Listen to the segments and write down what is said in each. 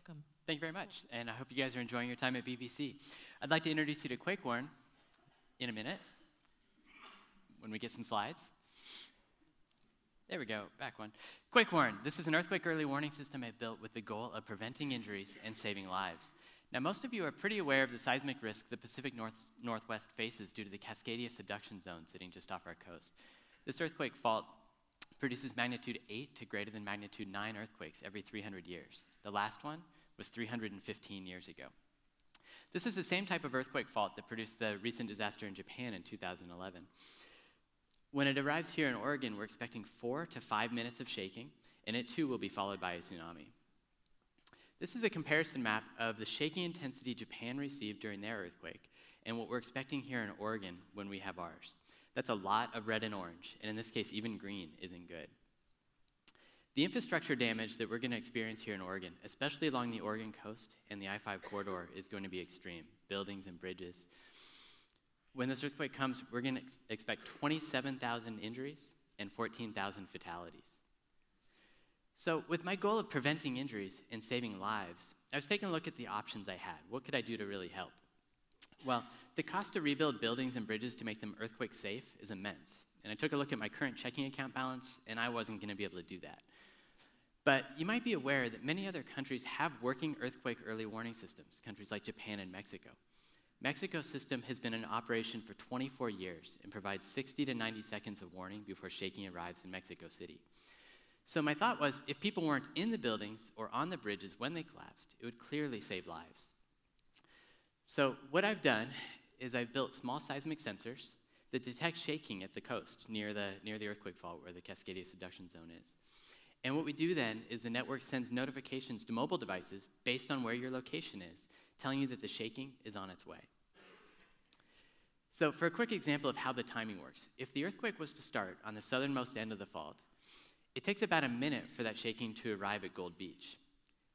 Welcome. Thank you very much, and I hope you guys are enjoying your time at BBC. I'd like to introduce you to QuakeWarn in a minute, when we get some slides. There we go, back one. QuakeWarn, this is an earthquake early warning system I built with the goal of preventing injuries and saving lives. Now, most of you are pretty aware of the seismic risk the Pacific Northwest faces due to the Cascadia subduction zone sitting just off our coast. This earthquake fault produces magnitude 8 to greater than magnitude 9 earthquakes every 300 years. The last one was 315 years ago. This is the same type of earthquake fault that produced the recent disaster in Japan in 2011. When it arrives here in Oregon, we're expecting 4 to 5 minutes of shaking, and it too will be followed by a tsunami. This is a comparison map of the shaking intensity Japan received during their earthquake and what we're expecting here in Oregon when we have ours. That's a lot of red and orange, and in this case, even green isn't good. The infrastructure damage that we're going to experience here in Oregon, especially along the Oregon coast and the I-5 corridor, is going to be extreme. Buildings and bridges. When this earthquake comes, we're going to expect 27,000 injuries and 14,000 fatalities. So with my goal of preventing injuries and saving lives, I was taking a look at the options I had. What could I do to really help? Well, the cost to rebuild buildings and bridges to make them earthquake safe is immense. And I took a look at my current checking account balance, and I wasn't going to be able to do that. But you might be aware that many other countries have working earthquake early warning systems, countries like Japan and Mexico. Mexico's system has been in operation for 24 years and provides 60 to 90 seconds of warning before shaking arrives in Mexico City. So my thought was, if people weren't in the buildings or on the bridges when they collapsed, it would clearly save lives. So what I've done is I've built small seismic sensors that detect shaking at the coast near the earthquake fault where the Cascadia subduction zone is. And what we do then is the network sends notifications to mobile devices based on where your location is, telling you that the shaking is on its way. So for a quick example of how the timing works, if the earthquake was to start on the southernmost end of the fault, it takes about a minute for that shaking to arrive at Gold Beach.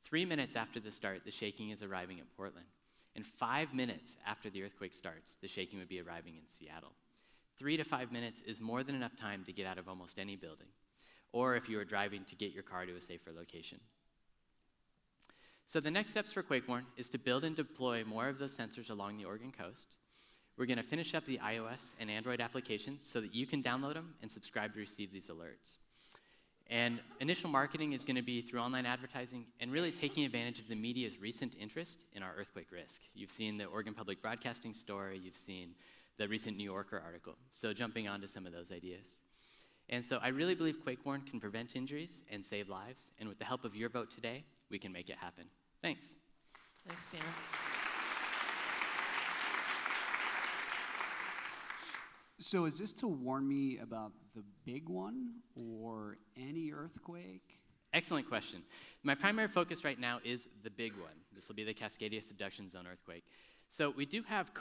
3 minutes after the start, the shaking is arriving at Portland. And 5 minutes after the earthquake starts, the shaking would be arriving in Seattle. 3 to 5 minutes is more than enough time to get out of almost any building, or if you were driving to get your car to a safer location. So the next steps for QuakeWarn is to build and deploy more of those sensors along the Oregon coast. We're going to finish up the iOS and Android applications so that you can download them and subscribe to receive these alerts. And initial marketing is going to be through online advertising and really taking advantage of the media's recent interest in our earthquake risk. You've seen the Oregon Public Broadcasting story, you've seen the recent New Yorker article. So jumping onto some of those ideas. And so I really believe QuakeWarn can prevent injuries and save lives. And with the help of your vote today, we can make it happen. Thanks. Thanks, Dan. So is this to warn me about the big one or any earthquake? Excellent question. My primary focus right now is the big one. This will be the Cascadia subduction zone earthquake. So we do have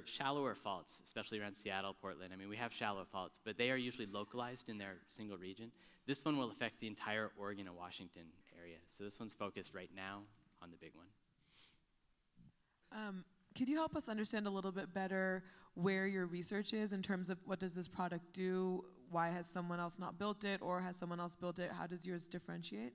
shallower faults, especially around Seattle, Portland. I mean, we have shallow faults, but they are usually localized in their single region. This one will affect the entire Oregon and Washington area. So this one's focused right now on the big one. Could you help us understand a little bit better where your research is in terms of what does this product do? Why has someone else not built it, or has someone else built it? How does yours differentiate?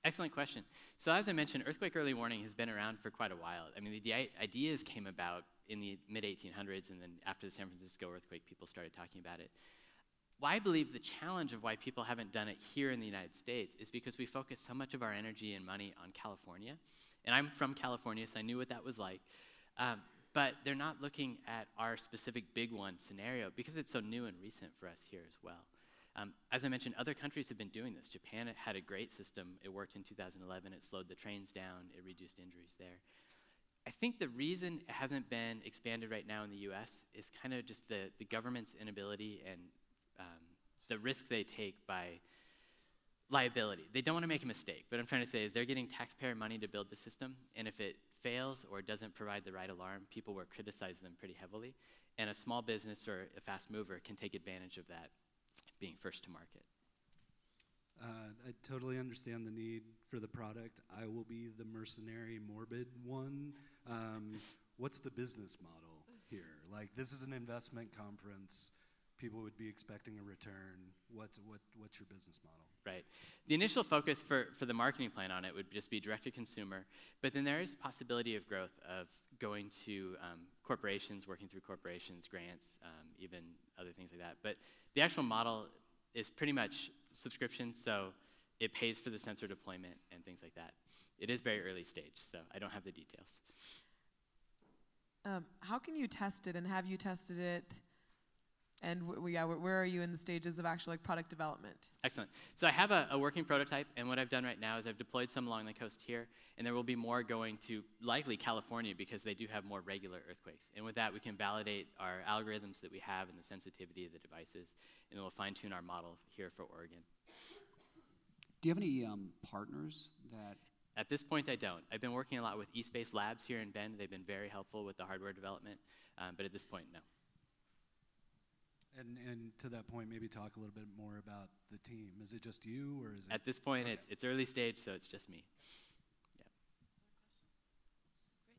Excellent question. So as I mentioned, earthquake early warning has been around for quite a while. I mean, the ideas came about in the mid-1800s, and then after the San Francisco earthquake, people started talking about it. Well, I believe the challenge of why people haven't done it here in the United States is because we focus so much of our energy and money on California. And I'm from California, so I knew what that was like. But they're not looking at our specific big one scenario because it's so new and recent for us here as well. As I mentioned, other countries have been doing this. Japan had a great system. It worked in 2011. It slowed the trains down. It reduced injuries there. I think the reason it hasn't been expanded right now in the US is kind of just the government's inability and the risk they take by liability. They don't want to make a mistake. What I'm trying to say is they're getting taxpayer money to build the system, and if it fails or doesn't provide the right alarm, people will criticize them pretty heavily. And a small business or a fast mover can take advantage of that, being first to market. I totally understand the need for the product. I will be the mercenary, morbid one. What's the business model here? Like, this is an investment conference. People would be expecting a return. What's your business model? right? The initial focus for the marketing plan on it would just be direct to consumer, but then there is possibility of growth of going to corporations, working through corporations, grants, even other things like that. But the actual model is pretty much subscription, so it pays for the sensor deployment and things like that. It is very early stage, so I don't have the details. How can you test it, and have you tested it? And where are you in the stages of actual product development? Excellent. So I have a working prototype, and what I've done right now is I've deployed some along the coast here, and there will be more going to likely California because they do have more regular earthquakes. And with that, we can validate our algorithms that we have and the sensitivity of the devices, and then we'll fine-tune our model here for Oregon. Do you have any partners that? At this point, I don't. I've been working a lot with eSpace Labs here in Bend. They've been very helpful with the hardware development, but at this point, no. And to that point, maybe talk a little bit more about the team. Is it just you, or is it? At this point, Okay. it's early stage, so it's just me.